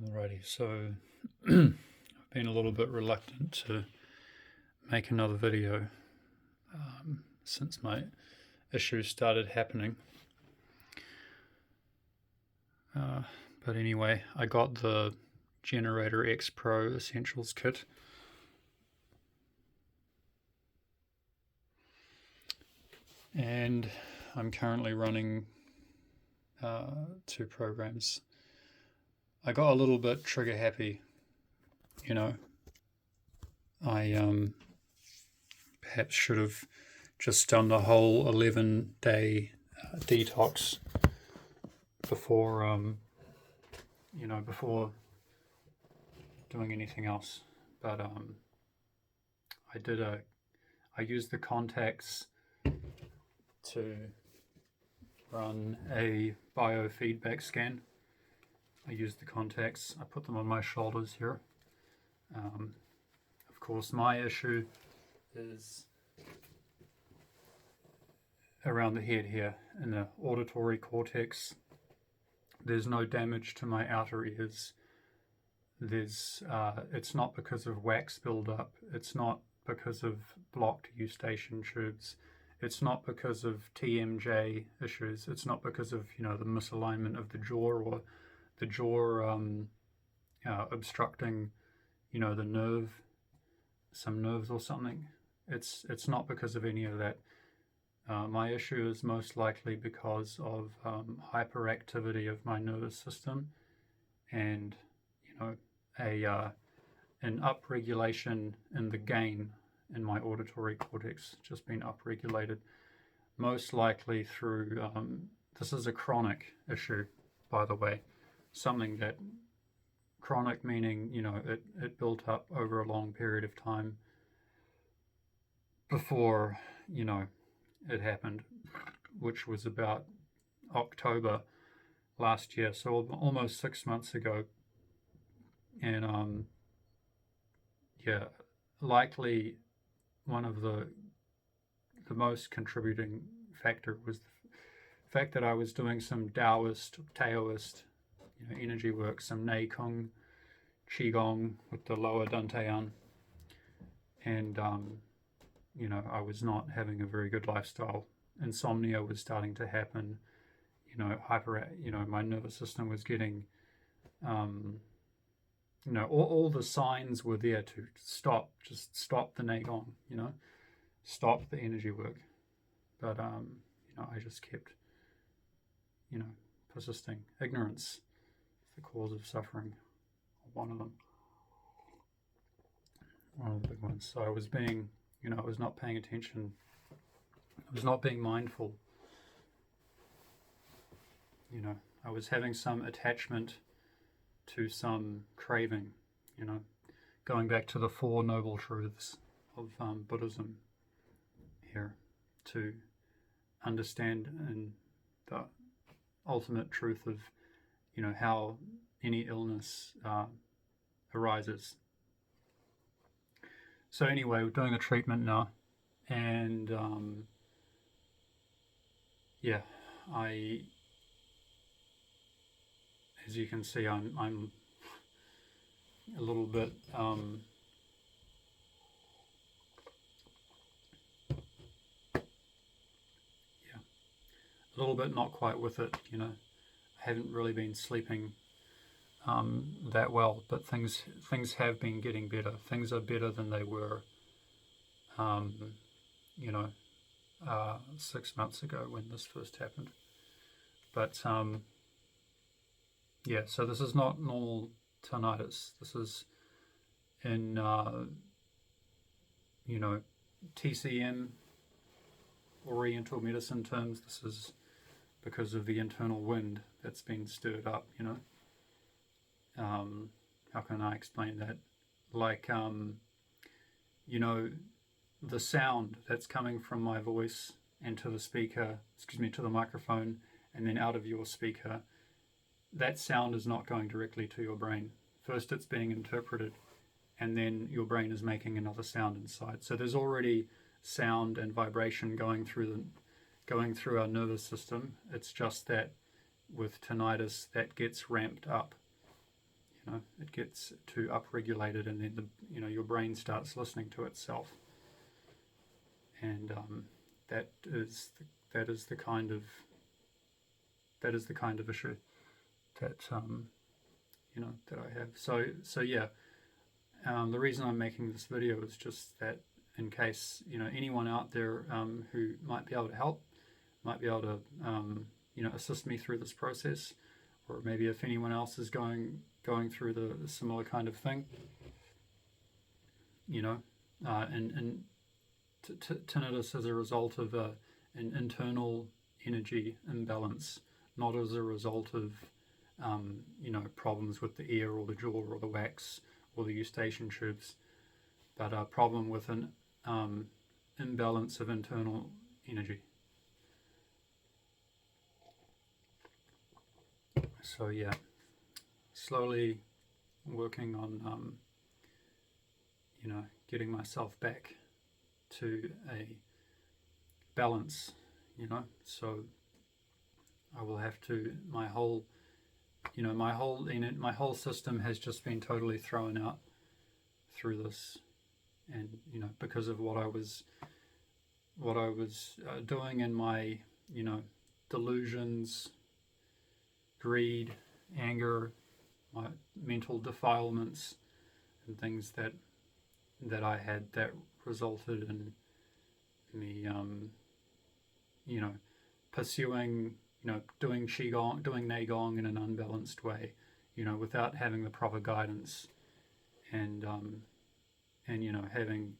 Alrighty, so I've been a little bit reluctant to make another video since my issues started happening. But anyway, I got the Generator X Pro Essentials kit. And I'm currently running 2 programs. I got a little bit trigger happy, you know. I perhaps should have just done the whole 11-day detox before before doing anything else. But I used the contacts to run a biofeedback scan. I used the contacts, I put them on my shoulders here. Of course, my issue is around the head here in the auditory cortex. There's no damage to my outer ears. It's not because of wax buildup. It's not because of blocked eustachian tubes. It's not because of TMJ issues. It's not because of the misalignment of the jaw or the jaw obstructing the nerve, some nerves or something. It's not because of any of that. My issue is most likely because of hyperactivity of my nervous system, and an upregulation in the gain in my auditory cortex, just being upregulated, most likely through this is a chronic issue, by the way. Something that chronic meaning it built up over a long period of time before it happened, which was about October last year, so almost 6 months ago. And likely one of the most contributing factor was the fact that I was doing some Taoist energy work, some Nei Kung Qigong with the lower Dantian, and I was not having a very good lifestyle. Insomnia was starting to happen. My nervous system was getting, all the signs were there to just stop the Nei Gong, stop the energy work. But I just kept, persisting. Ignorance is the cause of suffering. One of the big ones. So I was being, I was not paying attention. I was not being mindful. I was having some attachment to some craving, going back to the 4 noble truths of Buddhism here, to understand and the ultimate truth of, how any illness arises. So anyway, we're doing the treatment now, and as you can see, I'm a little bit not quite with it. I haven't really been sleeping that well, but things have been getting better. Things are better than they were 6 months ago when this first happened. But so this is not normal tinnitus. This is in TCM, Oriental medicine terms. This is because of the internal wind that's been stirred up. How can I explain that? Like the sound that's coming from my voice and to the microphone, and then out of your speaker, that sound is not going directly to your brain. First it's being interpreted, and then your brain is making another sound inside. So there's already sound and vibration going through our nervous system. It's just that with tinnitus that gets ramped up. it gets too upregulated, and then your brain starts listening to itself, and that is the kind of issue that that I have. So yeah, the reason I'm making this video is just that, in case anyone out there who might be able to help, might be able to assist me through this process, or maybe if anyone else is going through the similar kind of thing, and tinnitus as a result of an internal energy imbalance, not as a result of problems with the ear or the jaw or the wax or the eustachian tubes, but a problem with an imbalance of internal energy. So yeah, slowly working on getting myself back to a balance, so I will have to, my whole system has just been totally thrown out through this, and because of what I was doing in my delusions, greed, anger, my mental defilements, and things that I had that resulted in me pursuing doing qigong, doing neigong in an unbalanced way, without having the proper guidance, and having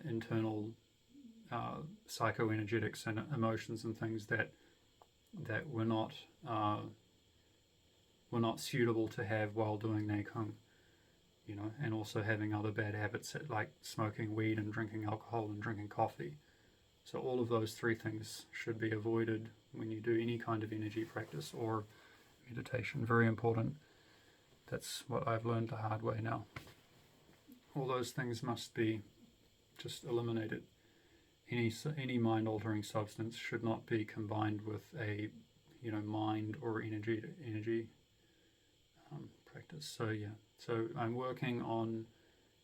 internal psychoenergetics and emotions and things that were not suitable to have while doing neigong, and also having other bad habits like smoking weed and drinking alcohol and drinking coffee. So all of those three things should be avoided when you do any kind of energy practice or meditation. Very important. That's what I've learned the hard way now. All those things must be just eliminated. Any mind-altering substance should not be combined with a mind or energy practice. So yeah, so I'm working on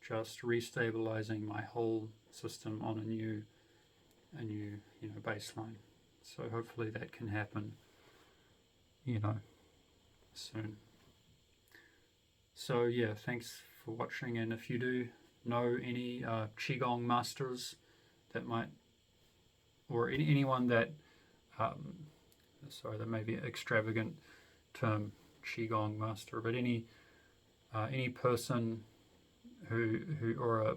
just restabilizing my whole system on a new baseline. So hopefully that can happen soon. So yeah, thanks for watching, and if you do know any qigong masters that might, or anyone that that may be an extravagant term, qigong master, but any person who or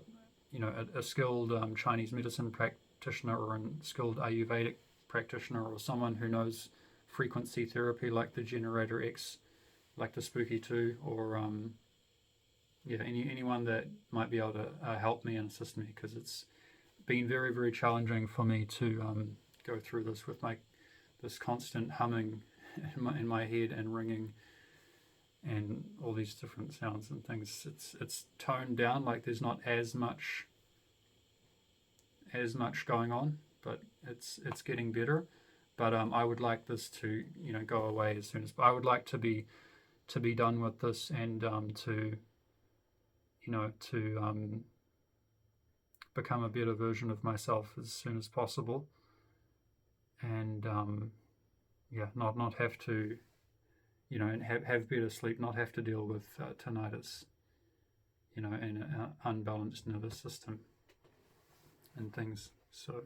a skilled Chinese medicine practitioner, or a skilled Ayurvedic practitioner, or someone who knows frequency therapy like the Generator X, like the Spooky2, or anyone that might be able to help me and assist me, because it's been very, very challenging for me to go through this with this constant humming in my head and ringing and all these different sounds and things. It's toned down, like there's not as much going on, but it's getting better. But I would like this to go away as soon as I would like to be done with this, and to become a better version of myself as soon as possible, and not have to and have better sleep, not have to deal with tinnitus, and an unbalanced nervous system and things. So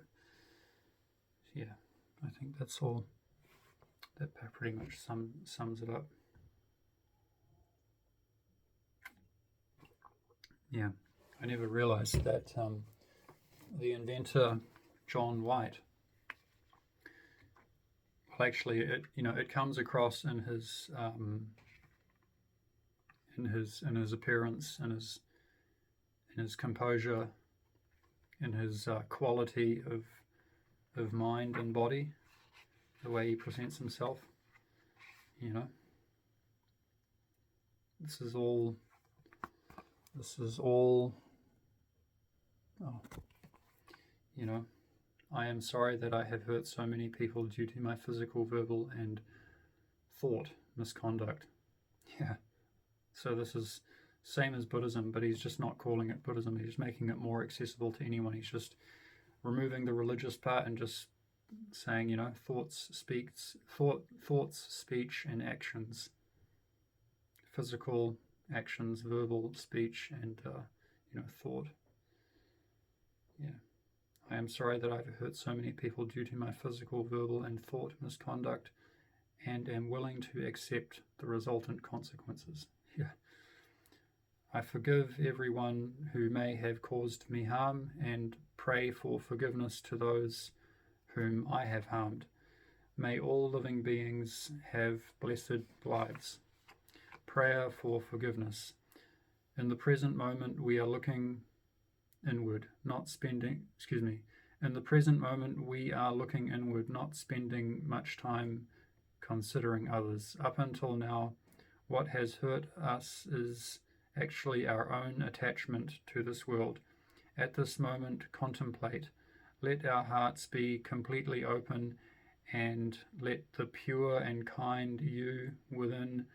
yeah, I think that's all. That pretty much sums it up. Yeah, I never realized that the inventor John White, well, actually, it comes across in his appearance, in his composure, in his quality of mind and body, the way he presents himself. This is all. I am sorry that I have hurt so many people due to my physical, verbal, and thought misconduct. Yeah, So this is same as Buddhism, but he's just not calling it Buddhism. He's making it more accessible to anyone. He's just removing the religious part and just saying, thoughts, speech, and actions, physical actions, verbal speech, and thought. Yeah. I am sorry that I've hurt so many people due to my physical, verbal, and thought misconduct, and am willing to accept the resultant consequences. Yeah. I forgive everyone who may have caused me harm, and pray for forgiveness to those whom I have harmed. May all living beings have blessed lives. Prayer for forgiveness. In the present moment, we are looking inward, not spending, in the present moment, we are looking inward, not spending much time considering others. Up until now, what has hurt us is actually our own attachment to this world. At this moment, contemplate. Let our hearts be completely open, and let the pure and kind you within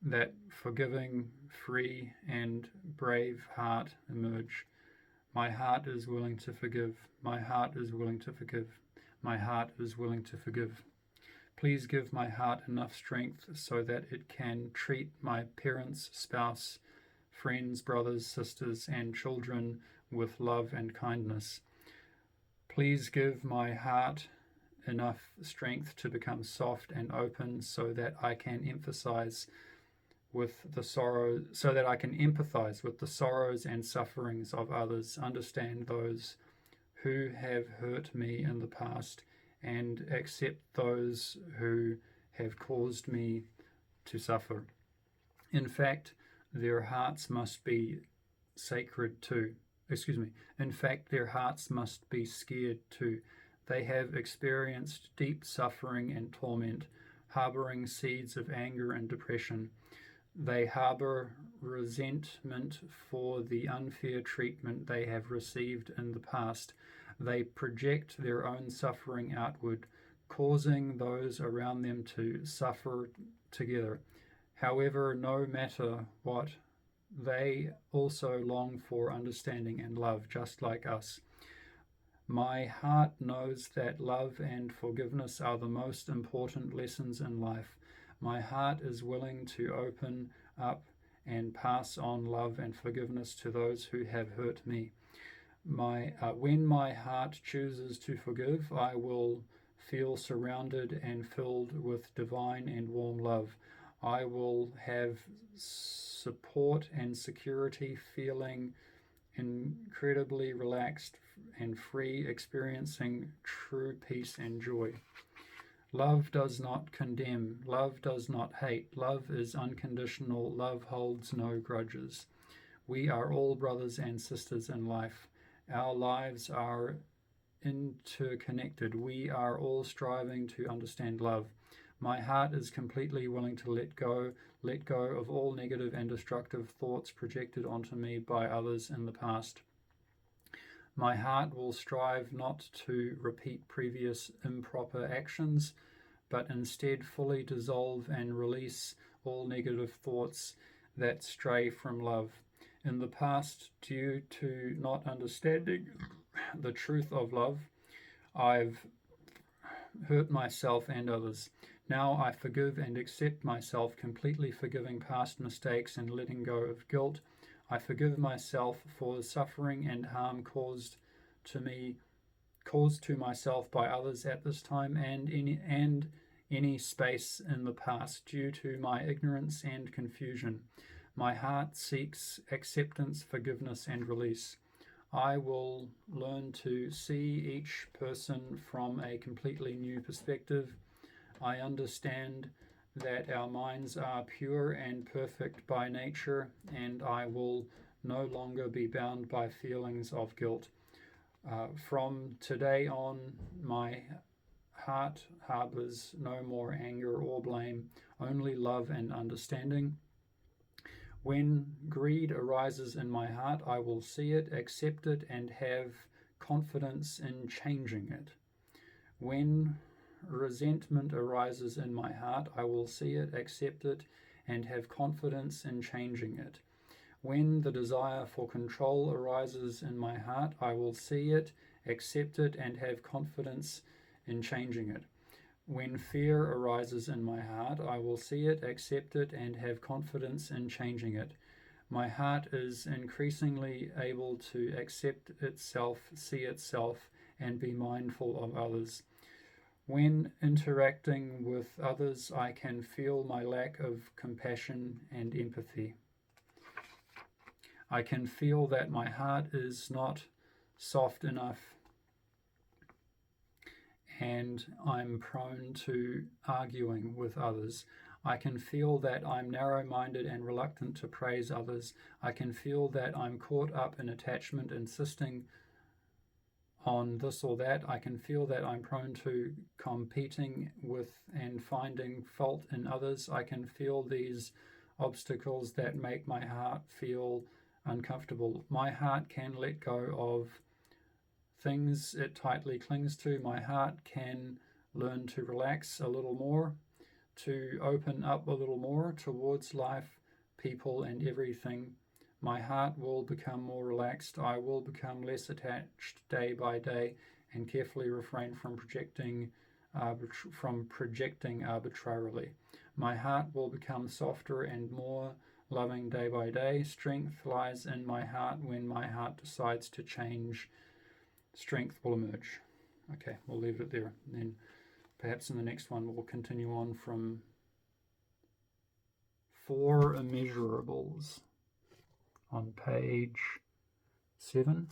that forgiving, free, and brave heart emerge. My heart is willing to forgive. My heart is willing to forgive. My heart is willing to forgive. Please give my heart enough strength so that it can treat my parents, spouse, friends, brothers, sisters, and children with love and kindness. Please give my heart enough strength to become soft and open so that I can empathize with the sorrows and sufferings of others, understand those who have hurt me in the past, and accept those who have caused me to suffer. In fact, their hearts must be sacred too. In fact, their hearts must be scared too. They have experienced deep suffering and torment, harboring seeds of anger and depression. They harbor resentment for the unfair treatment they have received in the past. They project their own suffering outward, causing those around them to suffer together. However, no matter what, they also long for understanding and love, just like us. My heart knows that love and forgiveness are the most important lessons in life. My heart is willing to open up and pass on love and forgiveness to those who have hurt me. When my heart chooses to forgive, I will feel surrounded and filled with divine and warm love. I will have support and security, feeling incredibly relaxed and free, experiencing true peace and joy. Love does not condemn. Love does not hate. Love is unconditional. Love holds no grudges. We are all brothers and sisters in life. Our lives are interconnected. We are all striving to understand love. My heart is completely willing to let go of all negative and destructive thoughts projected onto me by others in the past. My heart will strive not to repeat previous improper actions, but instead fully dissolve and release all negative thoughts that stray from love. In the past, due to not understanding the truth of love, I've hurt myself and others. Now I forgive and accept myself, completely forgiving past mistakes and letting go of guilt. I forgive myself for the suffering and harm caused to myself by others at this time and any space in the past due to my ignorance and confusion. My heart seeks acceptance, forgiveness, and release. I will learn to see each person from a completely new perspective. I understand that our minds are pure and perfect by nature, and I will no longer be bound by feelings of guilt. From today on, my heart harbors no more anger or blame, only love and understanding. When greed arises in my heart, I will see it, accept it, and have confidence in changing it. When resentment arises in my heart, I will see it, accept it, and have confidence in changing it. When the desire for control arises in my heart, I will see it, accept it, and have confidence in changing it. When fear arises in my heart, I will see it, accept it, and have confidence in changing it. My heart is increasingly able to accept itself, see itself, and be mindful of others. When interacting with others, I can feel my lack of compassion and empathy. I can feel that my heart is not soft enough, and I'm prone to arguing with others. I can feel that I'm narrow-minded and reluctant to praise others. I can feel that I'm caught up in attachment, insisting on this or that. I can feel that I'm prone to competing with and finding fault in others. I can feel these obstacles that make my heart feel uncomfortable. My heart can let go of things it tightly clings to. My heart can learn to relax a little more, to open up a little more towards life, people, and everything. My heart will become more relaxed. I will become less attached day by day and carefully refrain from projecting arbitrarily. My heart will become softer and more loving day by day. Strength lies in my heart. When my heart decides to change, strength will emerge. Okay, we'll leave it there. And then perhaps in the next one we'll continue on from 4 immeasurables on page 7.